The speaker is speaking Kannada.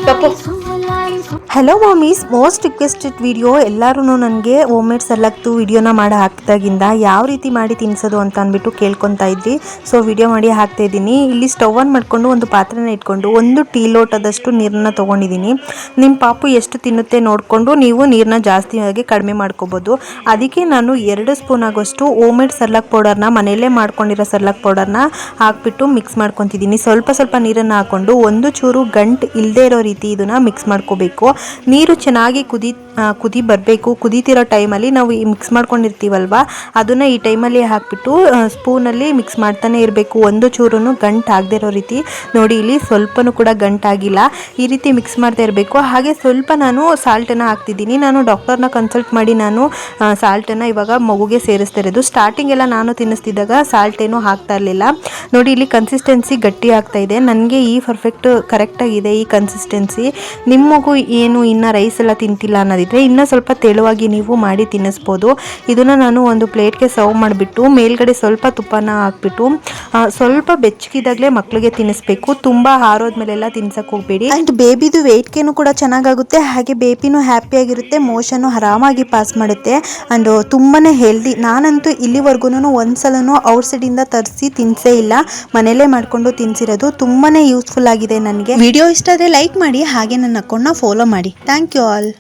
ತಪ್ಪು. Hello ಮಾಮೀಸ್, most requested video. ಎಲ್ಲರೂ ನನಗೆ ಹೋಮ್ ಮೇಡ್ ಸರ್ಲಾಕ್ದು ವಿಡಿಯೋನ ಮಾಡಿ ಹಾಕಿದಾಗಿಂದ ಯಾವ ರೀತಿ ಮಾಡಿ ತಿನ್ನಿಸೋದು ಅಂತ ಅಂದ್ಬಿಟ್ಟು ಕೇಳ್ಕೊತಾ ಇದ್ರಿ. ಸೊ ವಿಡಿಯೋ ಮಾಡಿ ಹಾಕ್ತಾ ಇದ್ದೀನಿ. ಇಲ್ಲಿ ಸ್ಟವ್ ಆನ್ ಮಾಡಿಕೊಂಡು ಒಂದು ಪಾತ್ರೆನ ಇಟ್ಕೊಂಡು 1 ಟೀ ಲೋಟದಷ್ಟು ನೀರನ್ನ ತೊಗೊಂಡಿದ್ದೀನಿ. ನಿಮ್ಮ ಪಾಪು ಎಷ್ಟು ತಿನ್ನುತ್ತೆ ನೋಡಿಕೊಂಡು ನೀವು ನೀರನ್ನ ಜಾಸ್ತಿಯಾಗಿ ಕಡಿಮೆ ಮಾಡ್ಕೋಬೋದು. ಅದಕ್ಕೆ ನಾನು 2 ಸ್ಪೂನ್ ಆಗೋಷ್ಟು ಹೋಮ್ ಮೇಡ್ ಸರ್ಲಾಕ್ ಪೌಡರ್ನ, ಮನೆಯಲ್ಲೇ ಮಾಡ್ಕೊಂಡಿರೋ ಸರ್ಲಾಕ್ ಪೌಡರ್ನ ಹಾಕ್ಬಿಟ್ಟು ಮಿಕ್ಸ್ ಮಾಡ್ಕೊತಿದ್ದೀನಿ. ಸ್ವಲ್ಪ ಸ್ವಲ್ಪ ನೀರನ್ನು ಹಾಕ್ಕೊಂಡು ಒಂದು ಚೂರು ಗಂಟು ಇಲ್ಲದೆ ಇರೋ ರೀತಿ ಇದನ್ನು ಮಿಕ್ಸ್ ಮಾಡ್ಕೋಬೇಕು. ನೀರು ಚೆನ್ನಾಗಿ ಕುದಿ ಬರಬೇಕು. ಕುದೀತಿರೋ ಟೈಮಲ್ಲಿ ನಾವು ಈ ಮಿಕ್ಸ್ ಮಾಡ್ಕೊಂಡಿರ್ತೀವಲ್ವ, ಅದನ್ನು ಈ ಟೈಮಲ್ಲಿ ಹಾಕ್ಬಿಟ್ಟು ಸ್ಪೂನಲ್ಲಿ ಮಿಕ್ಸ್ ಮಾಡ್ತಾನೆ ಇರಬೇಕು. ಒಂದು ಚೂರು ಗಂಟು ಆಗದೆ ಇರೋ ರೀತಿ. ನೋಡಿ, ಇಲ್ಲಿ ಸ್ವಲ್ಪನೂ ಕೂಡ ಗಂಟಾಗಿಲ್ಲ. ಈ ರೀತಿ ಮಿಕ್ಸ್ ಮಾಡ್ತಾ ಇರಬೇಕು. ಹಾಗೆ ಸ್ವಲ್ಪ ನಾನು ಸಾಲ್ಟನ್ನು ಹಾಕ್ತಿದ್ದೀನಿ. ನಾನು ಡಾಕ್ಟರ್ನ ಕನ್ಸಲ್ಟ್ ಮಾಡಿ ನಾನು ಸಾಲ್ಟನ್ನು ಇವಾಗ ಮಗುಗೆ ಸೇರಿಸ್ತಾ ಇರೋದು. ಸ್ಟಾರ್ಟಿಂಗ್ ಎಲ್ಲ ನಾನು ತಿನ್ನಿಸ್ತಿದ್ದಾಗ ಸಾಲ್ಟ್ ಏನೂ ಹಾಕ್ತಾ ಇರಲಿಲ್ಲ. ನೋಡಿ, ಇಲ್ಲಿ ಕನ್ಸಿಸ್ಟೆನ್ಸಿ ಗಟ್ಟಿ ಆಗ್ತಾ ಇದೆ. ನನಗೆ ಈ ಪರ್ಫೆಕ್ಟ್ ಕರೆಕ್ಟಾಗಿದೆ ಈ ಕನ್ಸಿಸ್ಟೆನ್ಸಿ. ನಿಮ್ಮ ಮಗು ಏನು ಇನ್ನು ರೈಸ್ ಎಲ್ಲ ತಿಂತಿಲ್ಲ ಅನ್ನೋದಿದ್ರೆ ಇನ್ನೂ ಸ್ವಲ್ಪ ತೆಳುವಾಗಿ ನೀವು ಮಾಡಿ ತಿನ್ನಿಸ್ಬೋದು. ಇದನ್ನು ನಾನು ಒಂದು ಪ್ಲೇಟ್ಗೆ ಸರ್ವ್ ಮಾಡಿಬಿಟ್ಟು ಮೇಲ್ಗಡೆ ಸ್ವಲ್ಪ ತುಪ್ಪನ ಹಾಕ್ಬಿಟ್ಟು ಸ್ವಲ್ಪ ಬೆಚ್ಚಗಿದಾಗಲೇ ಮಕ್ಕಳಿಗೆ ತಿನ್ನಿಸ್ಬೇಕು. ತುಂಬ ಹಾರೋದ್ಮೇಲೆಲ್ಲ ತಿನ್ಸಕ್ಕೆ ಹೋಗಬೇಡಿ. ಆ್ಯಂಡ್ ಬೇಬಿದು ವೆಯ್ಟ್ಗೇನು ಕೂಡ ಚೆನ್ನಾಗಾಗುತ್ತೆ. ಹಾಗೆ ಬೇಬಿನೂ ಹ್ಯಾಪಿಯಾಗಿರುತ್ತೆ, ಮೋಷನ್ನು ಆರಾಮಾಗಿ ಪಾಸ್ ಮಾಡುತ್ತೆ. ಆ್ಯಂಡ್ ತುಂಬಾ ಹೆಲ್ದಿ. ನಾನಂತೂ ಇಲ್ಲಿವರೆಗೂ ಒಂದ್ಸಲನೂ ಔಟ್ಸೈಡಿಂದ ತರಿಸಿ ತಿನ್ನಿಸೇ ಇಲ್ಲ, ಮನೆಯಲ್ಲೇ ಮಾಡಿಕೊಂಡು ತಿನ್ನಿಸಿರೋದು. ತುಂಬಾ ಯೂಸ್ಫುಲ್ ಆಗಿದೆ ನನಗೆ. ವಿಡಿಯೋ ಇಷ್ಟ ಆದರೆ ಲೈಕ್ ಮಾಡಿ, ಹಾಗೆ ನನ್ನ ಅಕೌಂಟ್ನ ಫಾಲೋ ಮಾಡಿ. Thank you all.